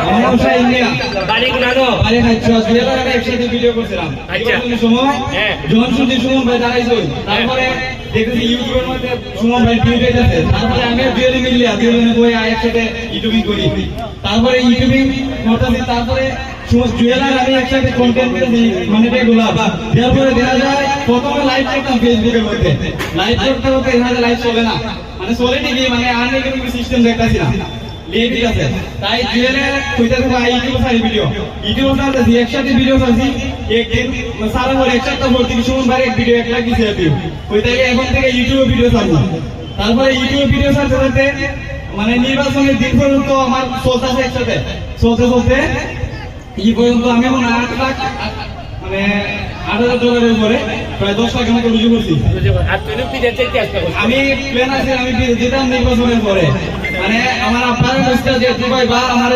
আমার ভাষা ইন্ডিয়া। বাড়ি কোনানো? বাড়ি খাইছো। জুয়েলার আমি একসাথে ভিডিও করছিলাম। আচ্ছা। সময় হ্যাঁ। যখন শুনছি সুমন ভাই দাঁড়াইছো, তারপরে দেখেছি ইউটিউবের মধ্যে সুমন ভাই ভিডিও আছে। তারপরে আমি জুয়েলি মিলিয়া দুজনে বই একসাথে ইউটিউবিং করি। তারপরে ইউটিউবিং করতেছি, তারপরে জুয়েলার আমি একসাথে কন্টেন্ট করেছি, মানে গোলাপ। তারপরে দেখা যায় প্রথমে লাইভ করতাম ফেসবুকের মধ্যে, লাইভ করতে করতে এখানে লাইভ চলে না, মানে চলে ঠিকই, মানে আনলিমিটেড সিস্টেম দেখতেছি না, ঠিক আছে। তাই জুয়েলার কইতাছে ভাই ইউটিউব সারি ভিডিও, ইউটিউব সারতেছি একসাথে ভিডিও করছি। একদিন সারা পরে এক সপ্তাহ ভর্তি সুমন ভাই এক ভিডিও 1 লাখ দিছে ভিউ, কইতে এখন থেকে ইউটিউবে ভিডিও ছাড়বো। তারপরে ইউটিউবে ভিডিও ছাড়তে ছাড়তে মানে নির্বাচনের দিন পর্যন্ত আমার চলতেছে একসাথে, চলতে চলতে এই পর্যন্ত আমি এখন 8 লাখ মানে $8,000 উপরে প্রায় 10 লাখ আমাকে রুজু করছি। আমি প্ল্যান আছে আমি যেতাম নির্বাচনের পরে, মানে আমার আপনার যে দুবাই বা আমার